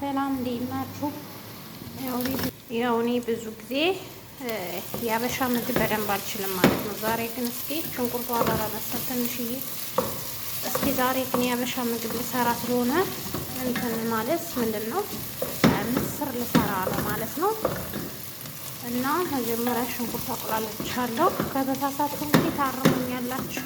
ሰላም እንዴት ናችሁ? ያው እኔ ብዙ ጊዜ የአበሻ ምግብ በደንብ አልችልም ማለት ነው። ዛሬ ግን እስኪ ሽንኩርቱ አባራ መሰል ትንሽዬ እስኪ ዛሬ ግን የአበሻ ምግብ ልሰራ ስለሆነ እንትን ማለት ምንድን ነው ምስር ልሰራ ነው ማለት ነው። እና መጀመሪያ ሽንኩርት አቁላልቻለሁ። ከተሳሳትኩ እንግዲህ ታርሙኛላችሁ።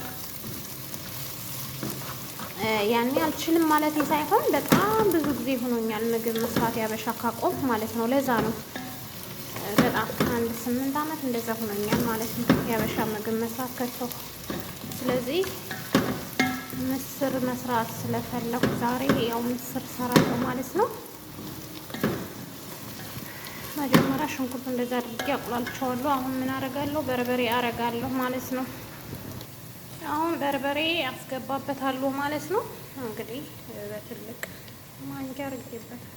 ያኔ አልችልም ማለት ሳይሆን በጣም ብዙ ጊዜ ሆኖኛል ምግብ መስራት ያበሻ ካቆም ማለት ነው። ለዛ ነው በጣም 8 አመት እንደዛ ሆኖኛል ማለት ነው ያበሻ ምግብ መስራት ከተው። ስለዚህ ምስር መስራት ስለፈለኩ ዛሬ ያው ምስር ሰራለሁ ማለት ነው። መጀመሪያ ሽንኩርት እንደዛ አድርጌ አቁላልቻለሁ። አሁን ምን አረጋለሁ? በርበሬ አረጋለሁ ማለት ነው። አሁን በርበሬ አስገባበታለሁ ማለት ነው። እንግዲህ በትልቅ ማንኪያ አድርጌበታለሁ።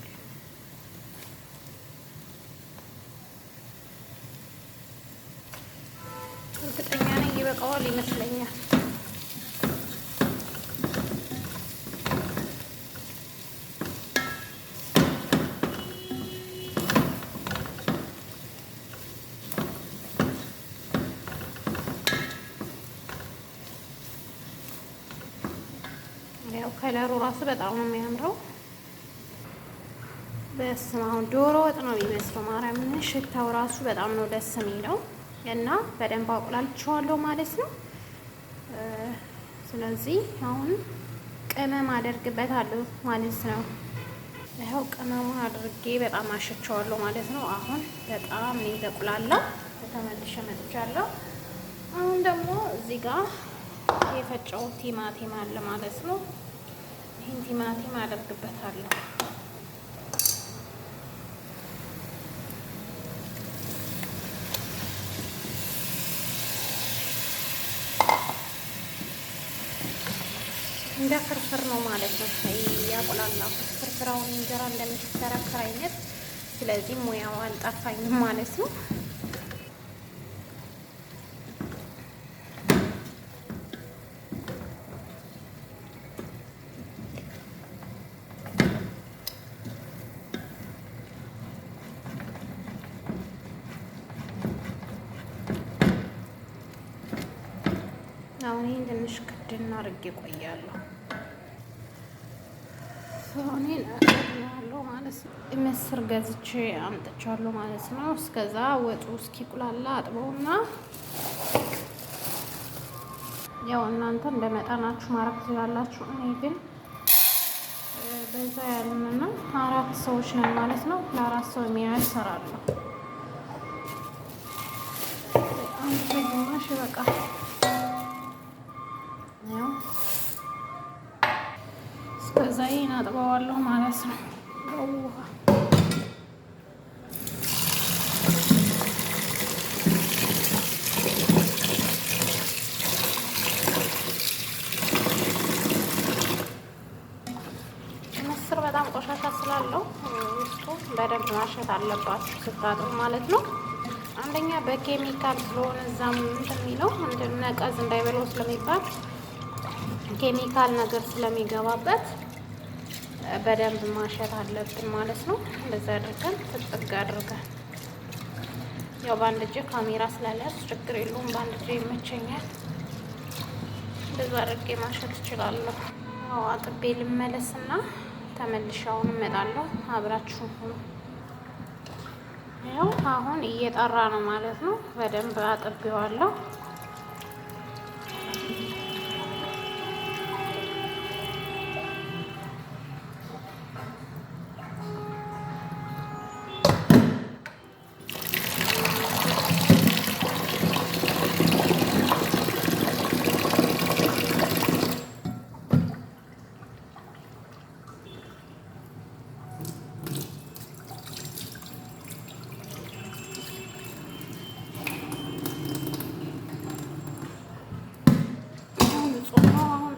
እርግጠኛ ነኝ ይበቃዋል ይመስለኛል። ያው ከለሩ ራሱ በጣም ነው የሚያምረው። በስመ አብ ዶሮ ወጥ ነው የሚመስለው። ማርያምን ሽታው ራሱ በጣም ነው ደስ የሚለው እና በደንብ አቁላልቼዋለሁ ማለት ነው። ስለዚህ አሁን ቅመም አደርግበታለሁ ማለት ነው። ይኸው ቅመሙን አድርጌ በጣም አሸቸዋለሁ ማለት ነው። አሁን በጣም ነው የተቁላላው። ተመልሼ መጥቻለሁ። አሁን ደግሞ እዚህ ጋር የፈጨው ቲማቲም አለ ማለት ነው። ይህን ቲማቲም አደርግበታለሁ። እንደ ፍርፍር ነው ማለት ነው ያቆላላው ፍርፍራውን እንጀራ እንደሚተረከር አይነት። ስለዚህ ሙያው አልጠፋኝም ማለት ነው። አሁን ይሄን ትንሽ ክድና አድርጌ ቆያለሁ። ሶኔን አጥቻለሁ ማለት ነው። ምስር ገዝቼ አምጥቻለሁ ማለት ነው። እስከዛ ወጡ እስኪቁላላ አጥበውና ያው እናንተ እንደመጠናችሁ ማረግ ትችላላችሁ። እኔ ግን በዛ ያሉንና 4 ሰዎች ነን ማለት ነው። ለ4 ሰው የሚያህል እሰራለሁ። አንድ ግማሽ ይበቃል። እስከዛ ይሄን አጥበዋለሁ ማለት ነው። ውሃ ምስር በጣም ቆሻሻ ስላለው ውስጡ በደንብ ማሸት አለባችሁ ስታጥቡ ማለት ነው። አንደኛ በኬሚካል ስለሆነ እዛም እንትን የሚለው ነቀዝ እንዳይበለው ስለሚባል ኬሚካል ነገር ስለሚገባበት በደንብ ማሸት አለብን ማለት ነው። እንደዛ አድርገን ፍጥግ አድርገን ያው በአንድ እጄ ካሜራ ስላልያዝ ችግር የለውም፣ በአንድ እጄ ይመቸኛል። እንደዛ አድርጌ ማሸት እችላለሁ። ያው አጥቤ ልመለስና ተመልሻውን እመጣለሁ። አብራችሁ ሁኑ። ያው አሁን እየጠራ ነው ማለት ነው። በደንብ አጥቤዋለሁ።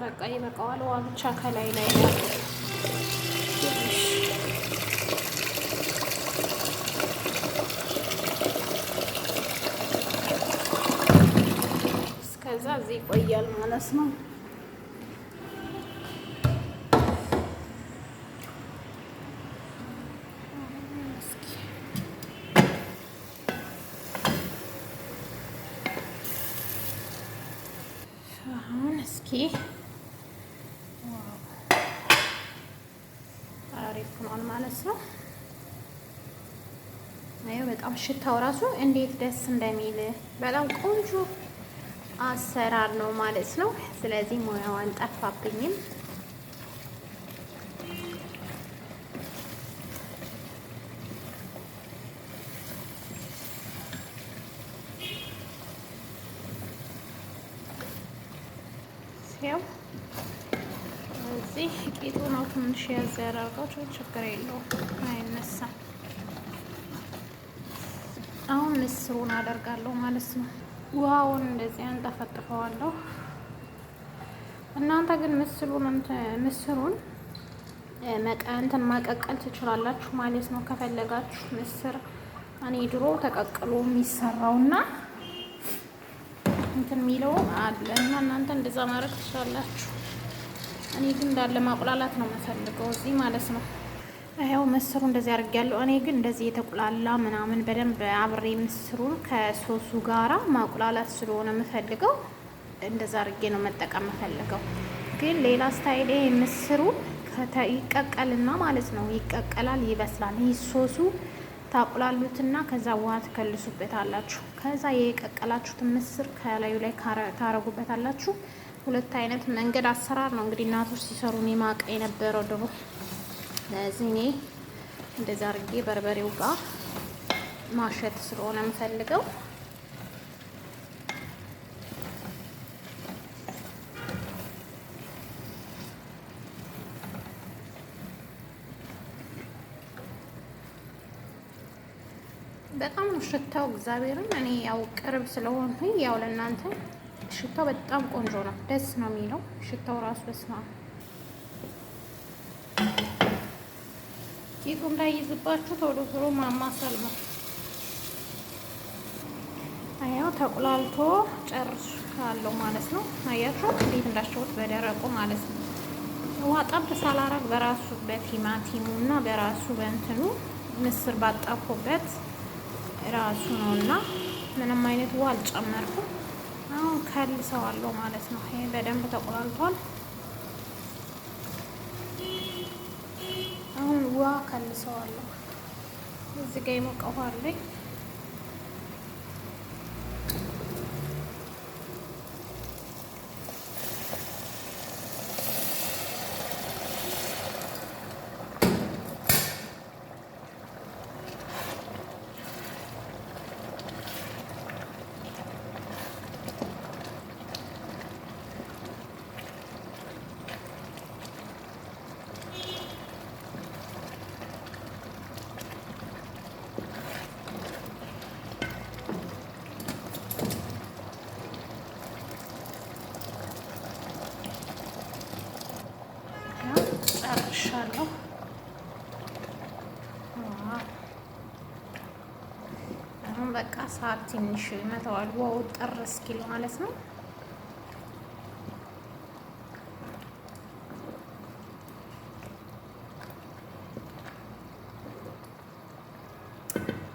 በቃ ይበቃዋል። ውሃ ብቻ ከላይ ላይ እስከዛ እዚህ ይቆያል ማለት ነው። አሪፍ ሆኗል ማለት ነው። አየው በጣም ሽታው ራሱ እንዴት ደስ እንደሚል በጣም ቆንጆ አሰራር ነው ማለት ነው። ስለዚህ ሙያዋን ጠፋብኝም። ያው እዚህ ቂጡ ነው ትንሽ ያዝ ያደርገው፣ ችግር የለውም አይነሳም። አሁን ምስሩን አደርጋለሁ ማለት ነው። ውሃውን እንደዚህ አንጠፈጥፈዋለሁ። እናንተ ግን ምስሩን እንትን ማቀቀል ትችላላችሁ ማለት ነው ከፈለጋችሁ። ምስር እኔ ድሮ ተቀቅሎ የሚሰራውና እንትን የሚለው አለ እና እናንተ እንደዛ ማድረግ ትችላላችሁ። እኔ ግን እንዳለ ማቁላላት ነው የምፈልገው እዚህ ማለት ነው። ያው ምስሩ እንደዚህ አድርጌያለሁ። እኔ ግን እንደዚህ የተቁላላ ምናምን በደንብ አብሬ ምስሩን ከሶሱ ጋራ ማቁላላት ስለሆነ የምፈልገው እንደዛ አድርጌ ነው መጠቀም የምፈልገው። ግን ሌላ ስታይል ምስሩ ይቀቀልና ማለት ነው ይቀቀላል፣ ይበስላል። ይህ ሶሱ ታቁላሉትና ከዛ ውሃ ትከልሱበት አላችሁ። ከዛ የቀቀላችሁትን ምስር ከላዩ ላይ ታረጉበት አላችሁ። ሁለት አይነት መንገድ አሰራር ነው እንግዲህ እናቶች ሲሰሩ እኔ ማቀ የነበረው ድሮ። ለዚህ እኔ እንደዛ አድርጌ በርበሬው ጋር ማሸት ስለሆነ የምፈልገው በጣም ነው ሽታው። እግዚአብሔርን እኔ ያው ቅርብ ስለሆንኩኝ ያው ለእናንተ ሽታው በጣም ቆንጆ ነው፣ ደስ ነው የሚለው ሽታው ራሱ በስማ ቂጡ እንዳይዝባችሁ ቶሎ ቶሎ ማማሰል ነው። አያው ተቁላልቶ ጨርሻለሁ ማለት ነው። አያችሁ እንዴት እንዳሸሁት በደረቁ ማለት ነው። ውሃ ጠብ ሳላረግ በራሱ በቲማቲሙ እና በራሱ በእንትኑ ምስር ባጣኩበት ራሱ ነውና ምንም አይነት ውሃ አልጨመርኩም። አሁን ከልሰዋለሁ ማለት ነው። ይሄ በደንብ ተቆላልቷል። አሁን ውሃ ከልሰዋለሁ። እዚህ ጋር የሞቀ ውሃ አለኝ። ጨርሻለሁ። አሁን በቃ ሰዓት ትንሽ መተዋል ዋው ጥር እስኪል ማለት ነው።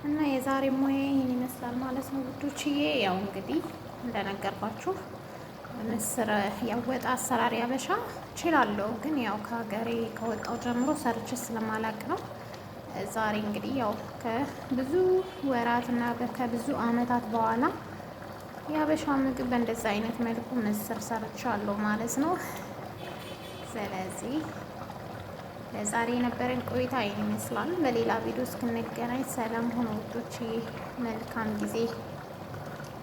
እና የዛሬ ሙያ ይህን ይመስላል ማለት ነው ውዶችዬ። ያው እንግዲህ እንደነገርኳችሁ ምስር ያወጣ አሰራር ያበሻ እችላለሁ፣ ግን ያው ከሀገሬ ከወጣው ጀምሮ ሰርቼ ስለማላቅ ነው። ዛሬ እንግዲህ ያው ከብዙ ወራት እና ከብዙ አመታት በኋላ የሀበሻ ምግብ በእንደዛ አይነት መልኩ ምስር ሰርቻለሁ ማለት ነው። ስለዚህ ለዛሬ የነበረን ቆይታ ይህን ይመስላል። በሌላ ቪዲዮ እስክንገናኝ ሰላም ሆኖ ውዶች፣ መልካም ጊዜ